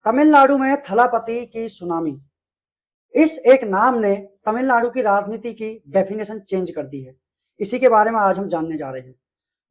तमिलनाडु में थलापति की सुनामी। इस एक नाम ने तमिलनाडु की राजनीति की डेफिनेशन चेंज कर दी है। इसी के बारे में आज हम जानने जा रहे हैं।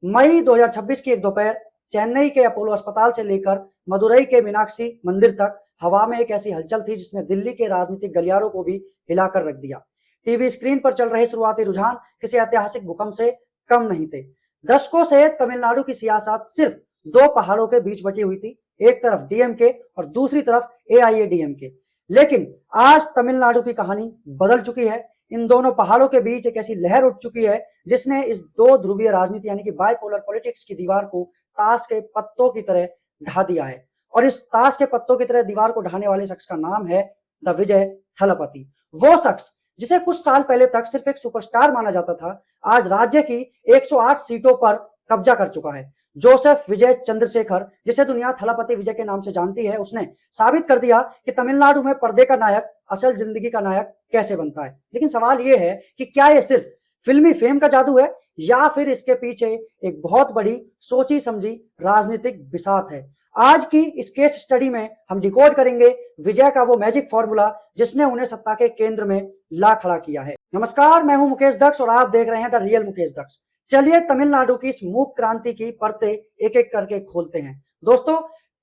मई 2026 की एक दोपहर चेन्नई के अपोलो अस्पताल से लेकर मदुरई के मीनाक्षी मंदिर तक हवा में एक ऐसी हलचल थी जिसने दिल्ली के राजनीतिक गलियारों को भी हिलाकर रख दिया। टीवी स्क्रीन पर चल रहे शुरुआती रुझान किसी ऐतिहासिक भूकंप से कम नहीं थे। दशकों से तमिलनाडु की सियासत सिर्फ दो पहाड़ों के बीच बटी हुई थी, एक तरफ डीएमके और दूसरी तरफ एआईएडीएमके। लेकिन आज तमिलनाडु की कहानी बदल चुकी है। इन दोनों पहाड़ों के बीच एक ऐसी लहर उठ चुकी है जिसने इस दो ध्रुवीय राजनीति यानी कि बाइपोलर पॉलिटिक्स की दीवार को ताश के पत्तों की तरह ढा दिया है। और इस ताश के पत्तों की तरह दीवार को ढाने वाले शख्स का नाम है द विजय थलपति। वो शख्स जिसे कुछ साल पहले तक सिर्फ एक सुपरस्टार माना जाता था, आज राज्य की 108 सीटों पर कब्जा कर चुका है। जोसेफ विजय चंद्रशेखर, जिसे दुनिया थलापति विजय के नाम से जानती है, उसने साबित कर दिया कि तमिलनाडु में पर्दे का नायक असल जिंदगी का नायक कैसे बनता है। लेकिन सवाल यह है कि क्या यह सिर्फ फिल्मी फेम का जादू है या फिर इसके पीछे एक बहुत बड़ी सोची समझी राजनीतिक बिसात है। आज की इस केस स्टडी में हम डिकोड करेंगे विजय का वो मैजिक फॉर्मूला जिसने उन्हें सत्ता के केंद्र में ला खड़ा किया है। नमस्कार, मैं हूं मुकेश दक्ष और आप देख रहे हैं द रियल मुकेश दक्ष। चलिए तमिलनाडु की इस मूक क्रांति की परतें एक एक करके खोलते हैं। दोस्तों,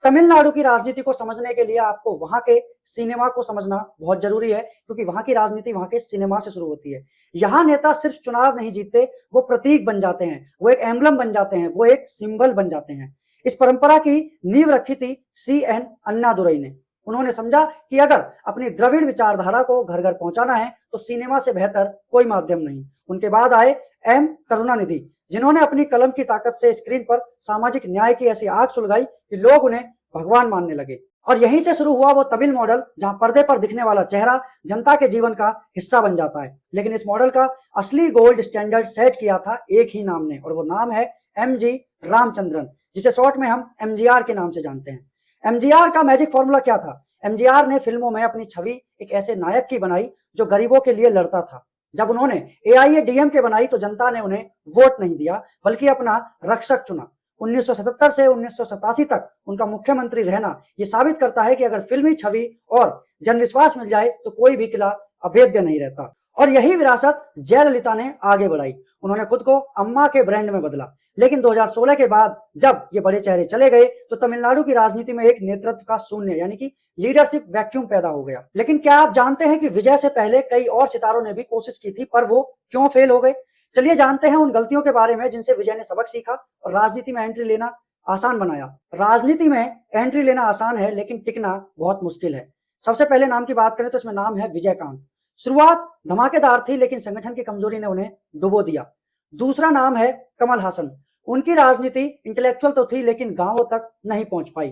तमिलनाडु की राजनीति को समझने के लिए आपको वहां के सिनेमा को समझना बहुत जरूरी है, क्योंकि वहां की राजनीति वहां के सिनेमा से शुरू होती है। यहाँ नेता सिर्फ चुनाव नहीं जीतते, वो प्रतीक बन जाते हैं, वो एक एम्बलम बन जाते हैं, वो एक सिंबल बन जाते हैं। इस परंपरा की नींव रखी थी सीएन अन्नादुरई ने। उन्होंने समझा कि अगर अपनी द्रविड़ विचारधारा को घर घर पहुंचाना है तो सिनेमा से बेहतर कोई माध्यम नहीं। उनके बाद आए एम करुणानिधि, जिन्होंने अपनी कलम की ताकत से स्क्रीन पर सामाजिक न्याय की ऐसी आग सुलगाई कि लोग उन्हें भगवान मानने लगे। और यहीं से शुरू हुआ वो तमिल मॉडल जहां पर्दे पर दिखने वाला चेहरा जनता के जीवन का हिस्सा बन जाता है। लेकिन इस मॉडल का असली गोल्ड स्टैंडर्ड सेट किया था एक ही नाम ने, और वो नाम है एमजी रामचंद्रन, जिसे शॉर्ट में हम एमजीआर के नाम से जानते हैं। एमजीआर का मैजिक फॉर्मूला क्या था? एमजीआर ने फिल्मों में अपनी छवि एक ऐसे नायक की बनाई जो गरीबों के लिए लड़ता था। जब उन्होंने एआईएडीएमके बनाई तो जनता ने उन्हें वोट नहीं दिया बल्कि अपना रक्षक चुना। 1977 से 1987 तक उनका मुख्यमंत्री रहना यह साबित करता है कि अगर फिल्मी छवि और जनविश्वास मिल जाए तो कोई भी किला अभेद्य नहीं रहता। और यही विरासत जयललिता ने आगे बढ़ाई। उन्होंने खुद को अम्मा के ब्रांड में बदला। लेकिन 2016 के बाद जब ये बड़े चेहरे चले गए तो तमिलनाडु की राजनीति में एक नेतृत्व का शून्य यानी कि लीडरशिप वैक्यूम पैदा हो गया। लेकिन क्या आप जानते हैं कि विजय से पहले कई और सितारों ने भी कोशिश की थी, पर वो क्यों फेल हो गए? चलिए जानते हैं उन गलतियों के बारे में जिनसे विजय ने सबक सीखा और राजनीति में एंट्री लेना आसान बनाया। राजनीति में एंट्री लेना आसान है लेकिन टिकना बहुत मुश्किल है। सबसे पहले नाम की बात करें तो इसमें नाम है विजयकांत। शुरुआत धमाकेदार थी लेकिन संगठन की कमजोरी ने उन्हें डुबो दिया। दूसरा नाम है कमल हासन। उनकी राजनीति इंटेलेक्चुअल तो थी लेकिन गांवों तक नहीं पहुंच पाई।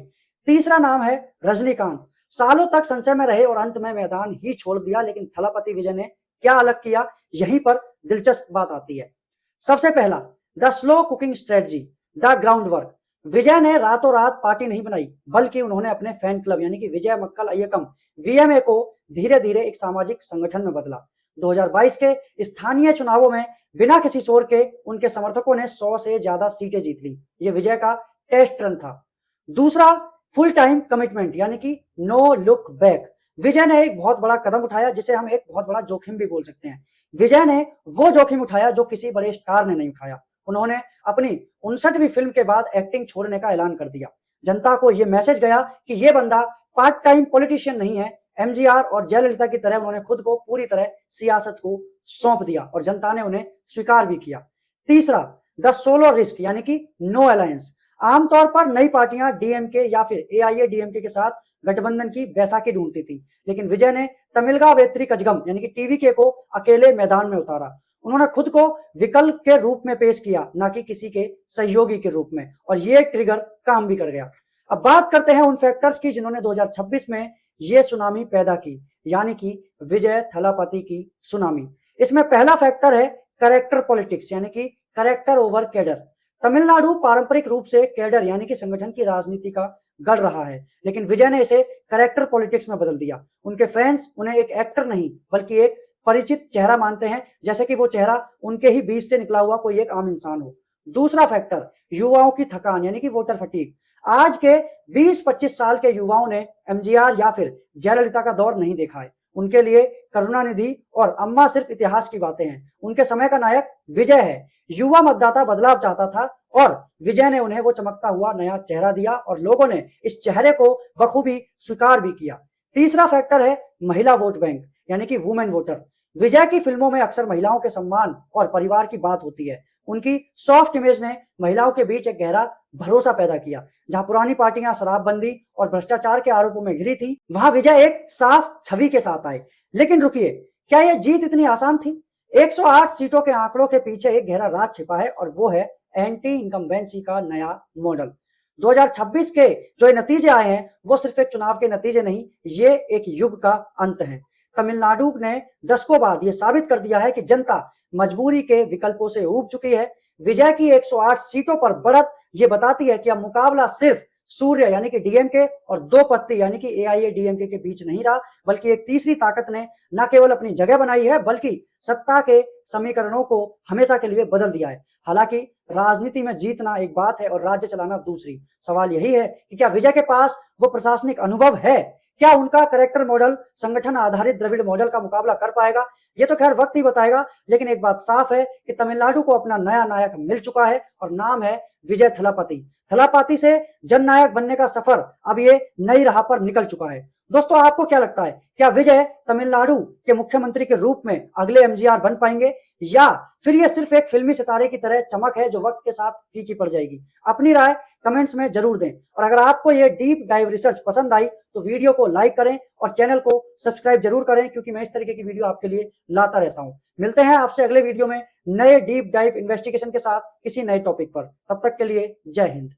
तीसरा नाम है रजनीकांत। सालों तक संशय में रहे और अंत में मैदान ही छोड़ दिया। लेकिन थलापति विजय ने क्या अलग किया, यहीं पर दिलचस्प बात आती है। सबसे पहला, the slow cooking strategy, the ground work. Vijay ने रातों रात पार्टी नहीं बनाई बल्कि उन्होंने अपने फैन क्लब यानी कि विजय मक्कल अय्यकम वीएमए को धीरे धीरे एक सामाजिक संगठन में बदला। 2022 के स्थानीय चुनावों में बिना किसी शोर के उनके समर्थकों ने 100 से ज्यादा सीटें जीत ली। यह विजय का टेस्ट रन था। दूसरा, फुल टाइम कमिटमेंट यानी कि नो लुक बैक। विजय ने एक बहुत बड़ा कदम उठाया जिसे हम एक बहुत बड़ा जोखिम भी बोल सकते हैं। विजय ने वो जोखिम उठाया जो किसी बड़े स्टार ने नहीं उठाया। उन्होंने अपनी 59वीं फिल्म के बाद एक्टिंग छोड़ने का ऐलान कर दिया। जनता को यह मैसेज गया कि यह बंदा पार्ट टाइम पॉलिटिशियन नहीं है। एमजीआर और जयललिता की तरह उन्होंने खुद को पूरी तरह सियासत को सौंप दिया और जनता ने उन्हें स्वीकार भी किया। तीसरा, द सोलो रिस्क यानी कि नो अलायंस। आमतौर पर नई पार्टियां डीएमके या फिर एआईएडीएमके के साथ गठबंधन की बैसाखी ढूंढती थी, लेकिन विजय ने तमिलगा वेत्री कजगम यानी कि टीवीके को अकेले मैदान में उतारा। उन्होंने खुद को विकल्प के रूप में पेश किया, ना कि किसी के सहयोगी के रूप में, और ये ट्रिगर काम भी कर गया। अब बात करते हैं उन फैक्टर्स की जिन्होंने 2026 में ये सुनामी पैदा की, यानी कि विजय थलापति की सुनामी। इसमें पहला फैक्टर है कैरेक्टर पॉलिटिक्स यानी कि कैरेक्टर ओवर कैडर। तमिलनाडु पारंपरिक रूप से कैडर यानी कि संगठन की राजनीति का गढ़ रहा है, लेकिन विजय ने इसे कैरेक्टर पॉलिटिक्स में बदल दिया। उनके फैंस उन्हें एक एक्टर नहीं बल्कि एक परिचित चेहरा मानते हैं, जैसे कि वो चेहरा उनके ही बीच से निकला हुआ कोई एक आम इंसान हो। दूसरा फैक्टर, युवाओं की थकान यानी कि वोटर फटीग। आज के 20-25 साल के युवाओं ने एमजीआर या फिर जयललिता का दौर नहीं देखा है। उनके लिए करुणानिधि और अम्मा सिर्फ इतिहास की बातें हैं। उनके समय का नायक विजय है। युवा मतदाता बदलाव चाहता था और विजय ने उन्हें वो चमकता हुआ नया चेहरा दिया और लोगों ने इस चेहरे को बखूबी स्वीकार भी किया। तीसरा फैक्टर है महिला वोट बैंक, यानी कि वुमेन वोटर। विजय की फिल्मों में अक्सर महिलाओं के सम्मान और परिवार की बात होती है। उनकी सॉफ्ट इमेज ने महिलाओं के बीच एक गहरा भरोसा पैदा किया। जहां पुरानी पार्टियां शराबबंदी और भ्रष्टाचार के आरोपों में घिरी थी, वहां विजय एक साफ छवि के साथ आए। लेकिन रुकिए, क्या यह जीत इतनी आसान थी? 108 सीटों के आंकड़ों के पीछे एक गहरा राज छिपा है और वो है एंटी इनकम्बेंसी का नया मॉडल। 2026 के जो नतीजे आए हैं वो सिर्फ एक चुनाव के नतीजे नहीं, ये एक युग का अंत है। तमिलनाडु ने दशकों बाद ये साबित कर दिया है कि जनता मजबूरी के विकल्पों से ऊब चुकी है। विजय की 108 सीटों पर बढ़त ये बताती है कि अब मुकाबला सिर्फ सूर्य यानी कि डीएमके और दो पत्ती यानी कि एआईएडीएमके के बीच नहीं रहा, बल्कि एक तीसरी ताकत ने न केवल अपनी जगह बनाई है बल्कि सत्ता के समीकरणों को हमेशा के लिए बदल दिया है। हालांकि राजनीति में जीतना एक बात है और राज्य चलाना दूसरी। सवाल यही है कि क्या विजय के पास वो प्रशासनिक अनुभव है? क्या उनका कैरेक्टर मॉडल संगठन आधारित द्रविड़ मॉडल का मुकाबला कर पाएगा? ये तो खैर वक्त ही बताएगा, लेकिन एक बात साफ है कि तमिलनाडु को अपना नया नायक मिल चुका है और नाम है विजय थलापति। थलापति से जननायक बनने का सफर अब ये नई राह पर निकल चुका है। दोस्तों, आपको क्या लगता है, क्या विजय तमिलनाडु के मुख्यमंत्री के रूप में अगले एमजीआर बन पाएंगे या फिर ये सिर्फ एक फिल्मी सितारे की तरह चमक है जो वक्त के साथ फीकी पड़ जाएगी? अपनी राय कमेंट्स में जरूर दें और अगर आपको ये डीप डाइव रिसर्च पसंद आई तो वीडियो को लाइक करें और चैनल को सब्सक्राइब जरूर करें, क्योंकि मैं इस तरीके की वीडियो आपके लिए लाता रहता हूं। मिलते हैं आपसे अगले वीडियो में नए डीप डाइव इन्वेस्टिगेशन के साथ किसी नए टॉपिक पर। तब तक के लिए जय हिंद।